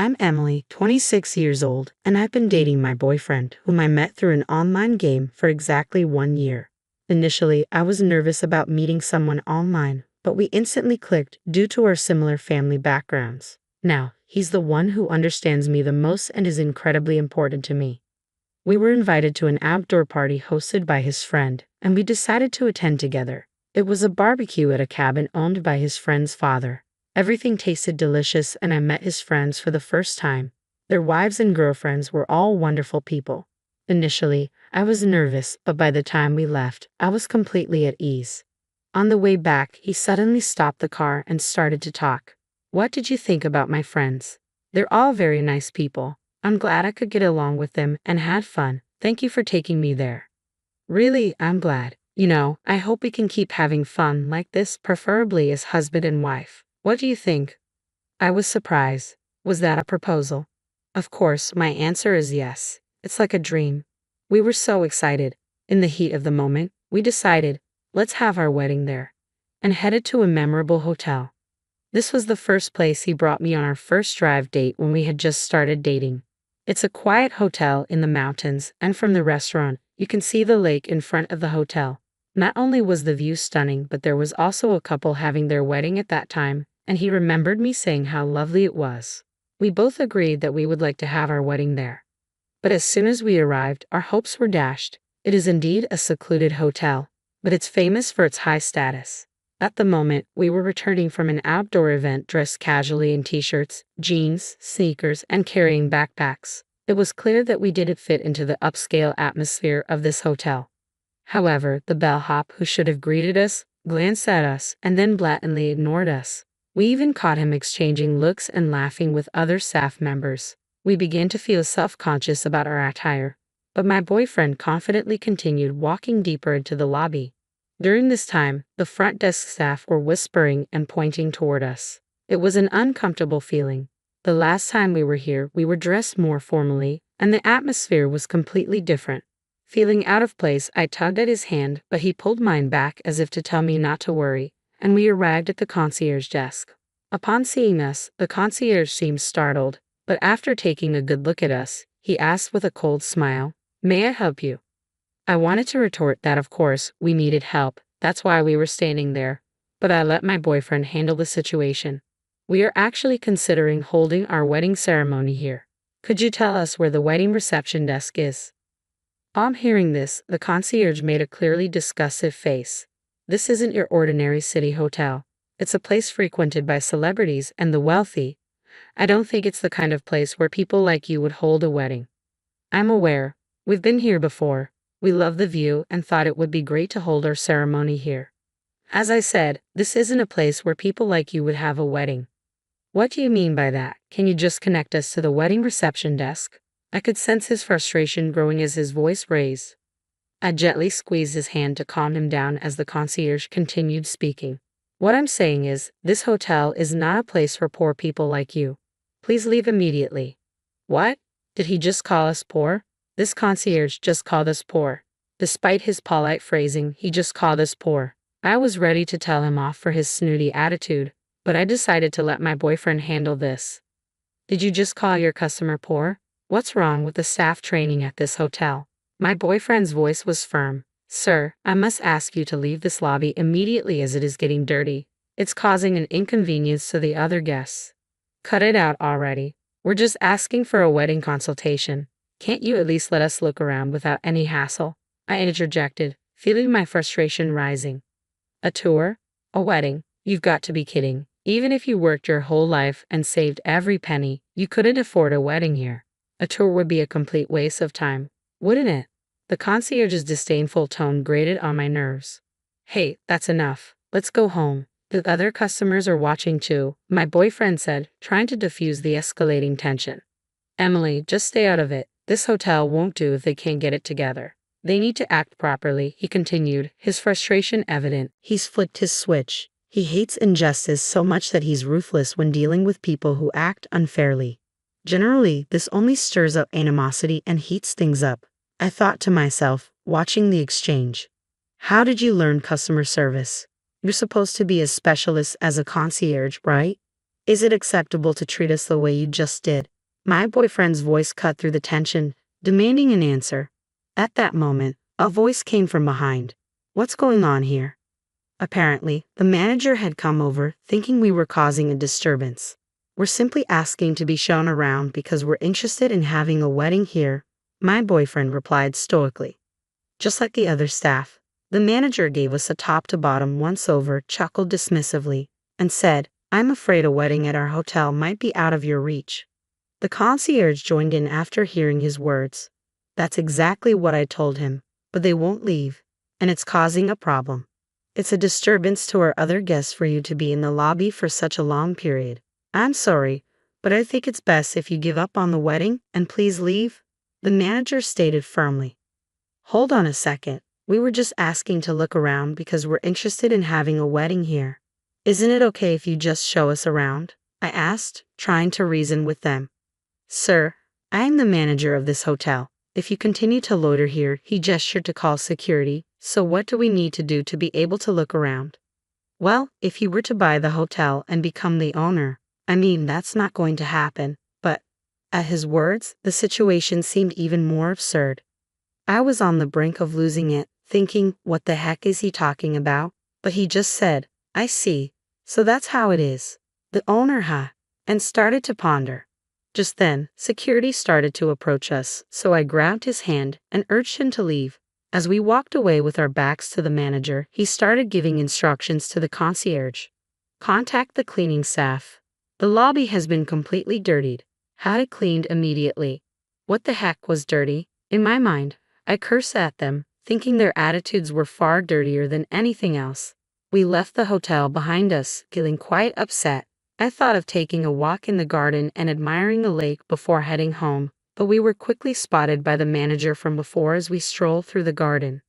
I'm Emily, 26 years old, and I've been dating my boyfriend, whom I met through an online game for exactly 1 year. Initially, I was nervous about meeting someone online, but we instantly clicked due to our similar family backgrounds. Now, he's the one who understands me the most and is incredibly important to me. We were invited to an outdoor party hosted by his friend, and we decided to attend together. It was a barbecue at a cabin owned by his friend's father. Everything tasted delicious, and I met his friends for the first time. Their wives and girlfriends were all wonderful people. Initially, I was nervous, but by the time we left, I was completely at ease. On the way back, he suddenly stopped the car and started to talk. "What did you think about my friends? They're all very nice people. I'm glad I could get along with them and had fun. Thank you for taking me there." "Really, I'm glad. I hope we can keep having fun like this, preferably as husband and wife. What do you think?" I was surprised. Was that a proposal? Of course, my answer is yes. It's like a dream. We were so excited. In the heat of the moment, we decided, let's have our wedding there, and headed to a memorable hotel. This was the first place he brought me on our first drive date when we had just started dating. It's a quiet hotel in the mountains, and from the restaurant, you can see the lake in front of the hotel. Not only was the view stunning, but there was also a couple having their wedding at that time, and he remembered me saying how lovely it was. We both agreed that we would like to have our wedding there. But as soon as we arrived, our hopes were dashed. It is indeed a secluded hotel, but it's famous for its high status. At the moment, we were returning from an outdoor event dressed casually in t-shirts, jeans, sneakers, and carrying backpacks. It was clear that we didn't fit into the upscale atmosphere of this hotel. However, the bellhop who should have greeted us, glanced at us, and then blatantly ignored us. We even caught him exchanging looks and laughing with other staff members. We began to feel self-conscious about our attire, but my boyfriend confidently continued walking deeper into the lobby. During this time, the front desk staff were whispering and pointing toward us. It was an uncomfortable feeling. The last time we were here, we were dressed more formally, and the atmosphere was completely different. Feeling out of place, I tugged at his hand, but he pulled mine back as if to tell me not to worry, and we arrived at the concierge desk. Upon seeing us, the concierge seemed startled, but after taking a good look at us, he asked with a cold smile, "May I help you?" I wanted to retort that of course, we needed help, that's why we were standing there, but I let my boyfriend handle the situation. "We are actually considering holding our wedding ceremony here. Could you tell us where the wedding reception desk is?" On hearing this, the concierge made a clearly disgusted face. "This isn't your ordinary city hotel. It's a place frequented by celebrities and the wealthy. I don't think it's the kind of place where people like you would hold a wedding." "I'm aware. We've been here before. We love the view and thought it would be great to hold our ceremony here. As I said, this isn't a place where people like you would have a wedding." "What do you mean by that? Can you just connect us to the wedding reception desk?" I could sense his frustration growing as his voice raised. I gently squeezed his hand to calm him down as the concierge continued speaking. "What I'm saying is, this hotel is not a place for poor people like you. Please leave immediately." "What? Did he just call us poor?" "This concierge just called us poor. Despite his polite phrasing, he just called us poor." I was ready to tell him off for his snooty attitude, but I decided to let my boyfriend handle this. "Did you just call your customer poor? What's wrong with the staff training at this hotel?" My boyfriend's voice was firm. "Sir, I must ask you to leave this lobby immediately as it is getting dirty. It's causing an inconvenience to the other guests." "Cut it out already. We're just asking for a wedding consultation. Can't you at least let us look around without any hassle?" I interjected, feeling my frustration rising. "A tour? A wedding? You've got to be kidding. Even if you worked your whole life and saved every penny, you couldn't afford a wedding here. A tour would be a complete waste of time, wouldn't it?" The concierge's disdainful tone grated on my nerves. "Hey, that's enough. Let's go home. The other customers are watching too," my boyfriend said, trying to diffuse the escalating tension. "Emily, just stay out of it. This hotel won't do if they can't get it together. They need to act properly," he continued, his frustration evident. He's flipped his switch. He hates injustice so much that he's ruthless when dealing with people who act unfairly. Generally, this only stirs up animosity and heats things up. I thought to myself, watching the exchange. How did you learn customer service? You're supposed to be as specialist as a concierge, right? Is it acceptable to treat us the way you just did? My boyfriend's voice cut through the tension, demanding an answer. At that moment, a voice came from behind. What's going on here? Apparently, the manager had come over, thinking we were causing a disturbance. We're simply asking to be shown around because we're interested in having a wedding here, my boyfriend replied stoically. Just like the other staff, the manager gave us a top-to-bottom once-over, chuckled dismissively, and said, I'm afraid a wedding at our hotel might be out of your reach. The concierge joined in after hearing his words. That's exactly what I told him, but they won't leave, and it's causing a problem. It's a disturbance to our other guests for you to be in the lobby for such a long period. I'm sorry, but I think it's best if you give up on the wedding and please leave, the manager stated firmly. Hold on a second, we were just asking to look around because we're interested in having a wedding here. Isn't it okay if you just show us around? I asked, trying to reason with them. Sir, I am the manager of this hotel. If you continue to loiter here, he gestured to call security, so what do we need to do to be able to look around? Well, if you were to buy the hotel and become the owner, that's not going to happen, but, at his words, the situation seemed even more absurd. I was on the brink of losing it, thinking, what the heck is he talking about? But he just said, I see, so that's how it is. The owner, huh? And started to ponder. Just then, security started to approach us, so I grabbed his hand and urged him to leave. As we walked away with our backs to the manager, he started giving instructions to the concierge. Contact the cleaning staff. The lobby has been completely dirtied. Had it cleaned immediately. What the heck was dirty? In my mind, I cursed at them, thinking their attitudes were far dirtier than anything else. We left the hotel behind us, feeling quite upset. I thought of taking a walk in the garden and admiring the lake before heading home, but we were quickly spotted by the manager from before as we strolled through the garden.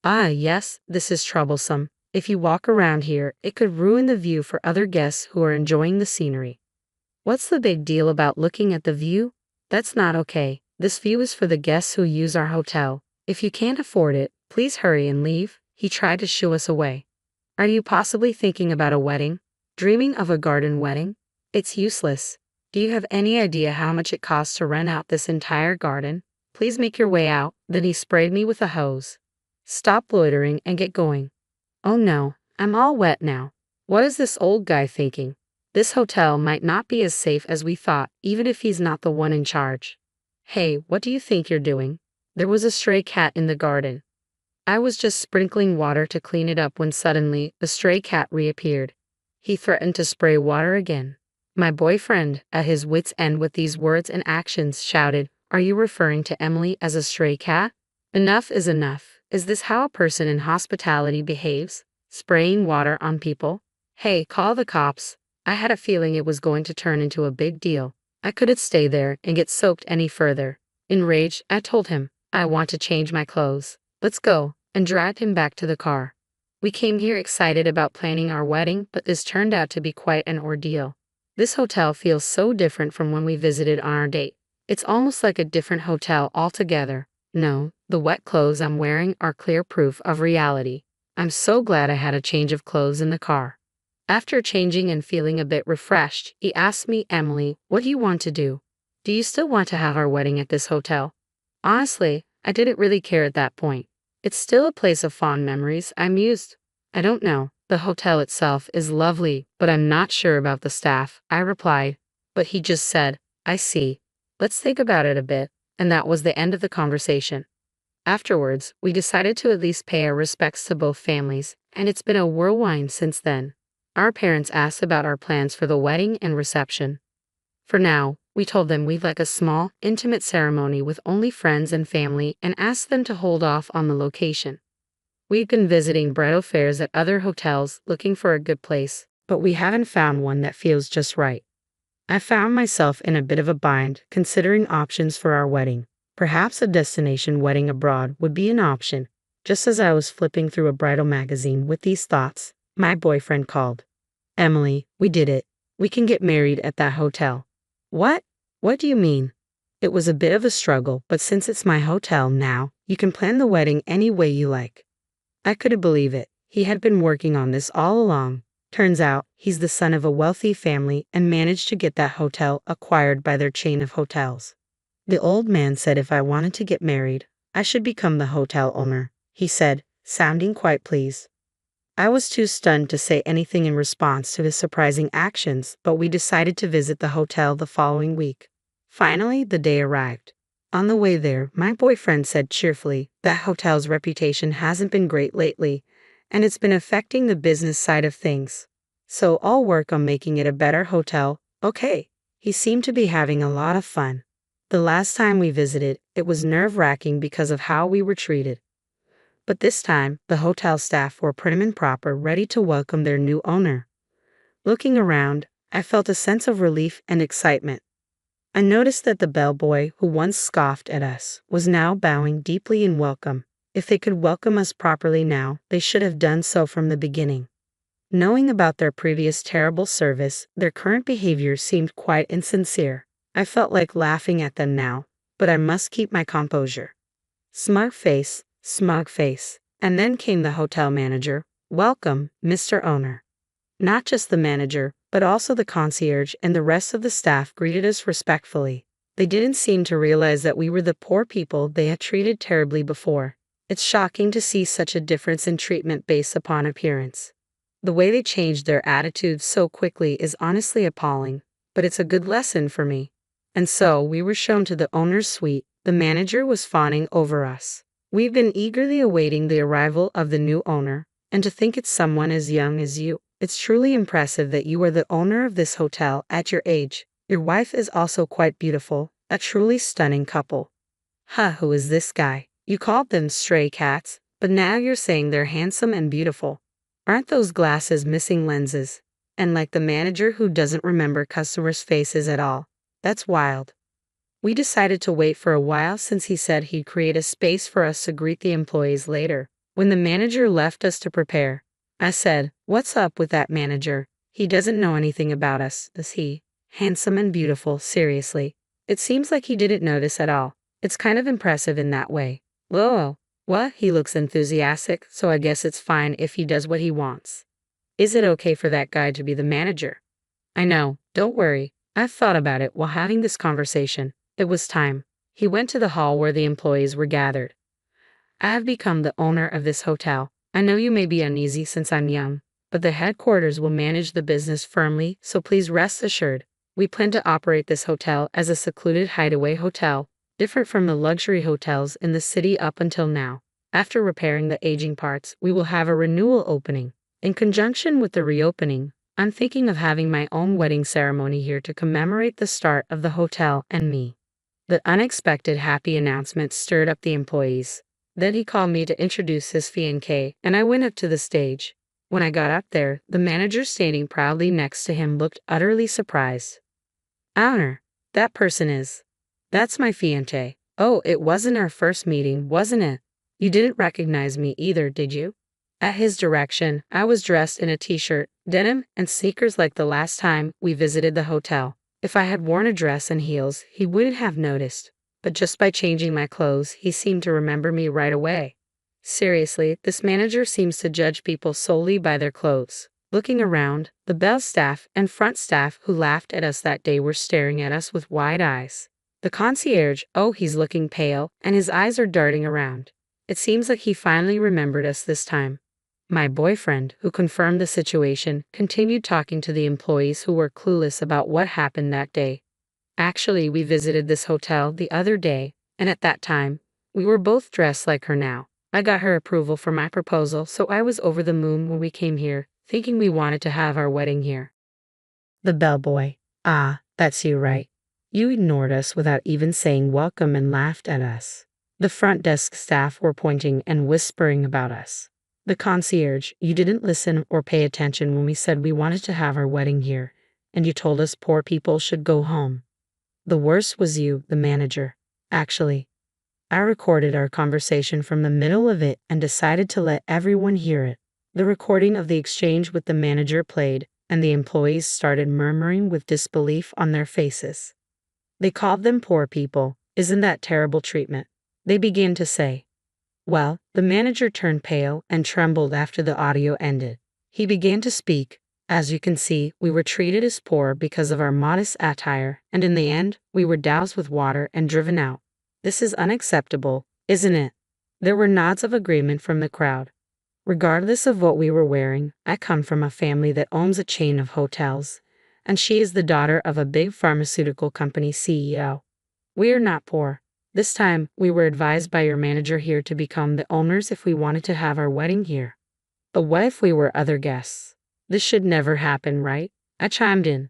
Ah, yes, this is troublesome. If you walk around here, it could ruin the view for other guests who are enjoying the scenery. What's the big deal about looking at the view? That's not okay. This view is for the guests who use our hotel. If you can't afford it, please hurry and leave. He tried to shoo us away. Are you possibly thinking about a wedding? Dreaming of a garden wedding? It's useless. Do you have any idea how much it costs to rent out this entire garden? Please make your way out. Then he sprayed me with a hose. Stop loitering and get going. Oh no, I'm all wet now. What is this old guy thinking? This hotel might not be as safe as we thought, even if he's not the one in charge. Hey, what do you think you're doing? There was a stray cat in the garden. I was just sprinkling water to clean it up when suddenly, the stray cat reappeared. He threatened to spray water again. My boyfriend, at his wits' end with these words and actions, shouted, Are you referring to Emily as a stray cat? Enough is enough. Is this how a person in hospitality behaves? Spraying water on people? Hey, call the cops. I had a feeling it was going to turn into a big deal. I couldn't stay there and get soaked any further. Enraged, I told him, I want to change my clothes. Let's go, and dragged him back to the car. We came here excited about planning our wedding, but this turned out to be quite an ordeal. This hotel feels so different from when we visited on our date. It's almost like a different hotel altogether. No, the wet clothes I'm wearing are clear proof of reality. I'm so glad I had a change of clothes in the car. After changing and feeling a bit refreshed, he asked me, Emily, what do you want to do? Do you still want to have our wedding at this hotel? Honestly, I didn't really care at that point. It's still a place of fond memories, I mused. I don't know. The hotel itself is lovely, but I'm not sure about the staff, I replied. But he just said, I see. Let's think about it a bit, and that was the end of the conversation. Afterwards, we decided to at least pay our respects to both families, and it's been a whirlwind since then. Our parents asked about our plans for the wedding and reception. For now, we told them we'd like a small, intimate ceremony with only friends and family and asked them to hold off on the location. We've been visiting bridal fairs at other hotels looking for a good place, but we haven't found one that feels just right. I found myself in a bit of a bind considering options for our wedding. Perhaps a destination wedding abroad would be an option. Just as I was flipping through a bridal magazine with these thoughts, my boyfriend called. Emily, we did it. We can get married at that hotel. What? What do you mean? It was a bit of a struggle, but since it's my hotel now, you can plan the wedding any way you like. I couldn't believe it. He had been working on this all along. Turns out, he's the son of a wealthy family and managed to get that hotel acquired by their chain of hotels. The old man said if I wanted to get married, I should become the hotel owner, he said, sounding quite pleased. I was too stunned to say anything in response to his surprising actions, but we decided to visit the hotel the following week. Finally, the day arrived. On the way there, my boyfriend said cheerfully that hotel's reputation hasn't been great lately, and it's been affecting the business side of things. So I'll work on making it a better hotel, okay? He seemed to be having a lot of fun. The last time we visited, it was nerve-wracking because of how we were treated. But this time, the hotel staff were prim and proper, ready to welcome their new owner. Looking around, I felt a sense of relief and excitement. I noticed that the bellboy, who once scoffed at us, was now bowing deeply in welcome. If they could welcome us properly now, they should have done so from the beginning. Knowing about their previous terrible service, their current behavior seemed quite insincere. I felt like laughing at them now, but I must keep my composure. Smug face. And then came the hotel manager. Welcome, Mr. Owner. Not just the manager, but also the concierge and the rest of the staff greeted us respectfully. They didn't seem to realize that we were the poor people they had treated terribly before. It's shocking to see such a difference in treatment based upon appearance. The way they changed their attitudes so quickly is honestly appalling, but it's a good lesson for me. And so we were shown to the owner's suite. The manager was fawning over us. We've been eagerly awaiting the arrival of the new owner, and to think it's someone as young as you. It's truly impressive that you are the owner of this hotel at your age. Your wife is also quite beautiful, a truly stunning couple. Who is this guy? You called them stray cats, but now you're saying they're handsome and beautiful. Aren't those glasses missing lenses? And like the manager who doesn't remember customers' faces at all. That's wild. We decided to wait for a while since he said he'd create a space for us to greet the employees later. When the manager left us to prepare, I said, "What's up with that manager? He doesn't know anything about us, does he? Handsome and beautiful, seriously. It seems like he didn't notice at all. It's kind of impressive in that way." "Well, what? He looks enthusiastic, so I guess it's fine if he does what he wants. Is it okay for that guy to be the manager?" "I know, don't worry. I've thought about it while having this conversation. It was time." He went to the hall where the employees were gathered. "I have become the owner of this hotel. I know you may be uneasy since I'm young, but the headquarters will manage the business firmly, so please rest assured. We plan to operate this hotel as a secluded hideaway hotel, different from the luxury hotels in the city up until now. After repairing the aging parts, we will have a renewal opening. In conjunction with the reopening, I'm thinking of having my own wedding ceremony here to commemorate the start of the hotel and me." The unexpected happy announcement stirred up the employees. Then he called me to introduce his fiancée, and I went up to the stage. When I got up there, the manager standing proudly next to him looked utterly surprised. "Owner, that person is. That's my fiancée." "Oh, it wasn't our first meeting, wasn't it? You didn't recognize me either, did you?" At his direction, I was dressed in a t-shirt, denim, and sneakers like the last time we visited the hotel. If I had worn a dress and heels, he wouldn't have noticed. But just by changing my clothes, he seemed to remember me right away. Seriously, this manager seems to judge people solely by their clothes. Looking around, the bell staff and front staff who laughed at us that day were staring at us with wide eyes. The concierge, oh, he's looking pale, and his eyes are darting around. It seems like he finally remembered us this time. My boyfriend, who confirmed the situation, continued talking to the employees who were clueless about what happened that day. "Actually, we visited this hotel the other day, and at that time, we were both dressed like her now. I got her approval for my proposal, so I was over the moon when we came here, thinking we wanted to have our wedding here." The bellboy. "Ah, that's you, right? You ignored us without even saying welcome and laughed at us." The front desk staff were pointing and whispering about us. The concierge, "You didn't listen or pay attention when we said we wanted to have our wedding here, and you told us poor people should go home." The worst was you, the manager. Actually, I recorded our conversation from the middle of it and decided to let everyone hear it. The recording of the exchange with the manager played, and the employees started murmuring with disbelief on their faces. They called them poor people. Isn't that terrible treatment? They began to say. Well, the manager turned pale and trembled after the audio ended. He began to speak. As you can see, we were treated as poor because of our modest attire, and in the end, we were doused with water and driven out. This is unacceptable, isn't it? There were nods of agreement from the crowd. Regardless of what we were wearing, I come from a family that owns a chain of hotels, and she is the daughter of a big pharmaceutical company CEO. We are not poor. This time, we were advised by your manager here to become the owners if we wanted to have our wedding here. But what if we were other guests? This should never happen, right? I chimed in.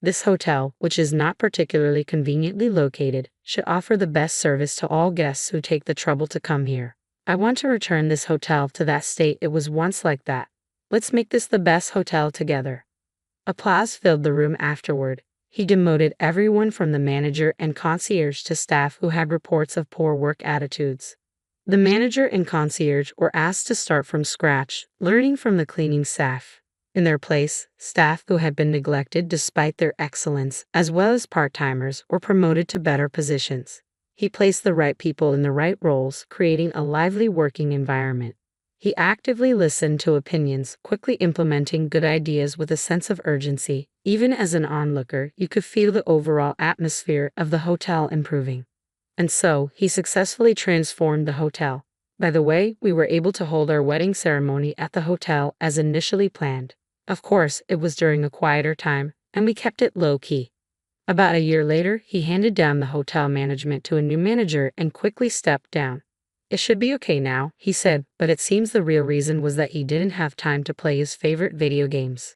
This hotel, which is not particularly conveniently located, should offer the best service to all guests who take the trouble to come here. I want to return this hotel to that state it was once like that. Let's make this the best hotel together. Applause filled the room afterward. He demoted everyone from the manager and concierge to staff who had reports of poor work attitudes. The manager and concierge were asked to start from scratch, learning from the cleaning staff. In their place, staff who had been neglected despite their excellence, as well as part-timers, were promoted to better positions. He placed the right people in the right roles, creating a lively working environment. He actively listened to opinions, quickly implementing good ideas with a sense of urgency. Even as an onlooker, you could feel the overall atmosphere of the hotel improving. And so, he successfully transformed the hotel. By the way, we were able to hold our wedding ceremony at the hotel as initially planned. Of course, it was during a quieter time, and we kept it low-key. About a year later, he handed down the hotel management to a new manager and quickly stepped down. It should be okay now, he said, but it seems the real reason was that he didn't have time to play his favorite video games.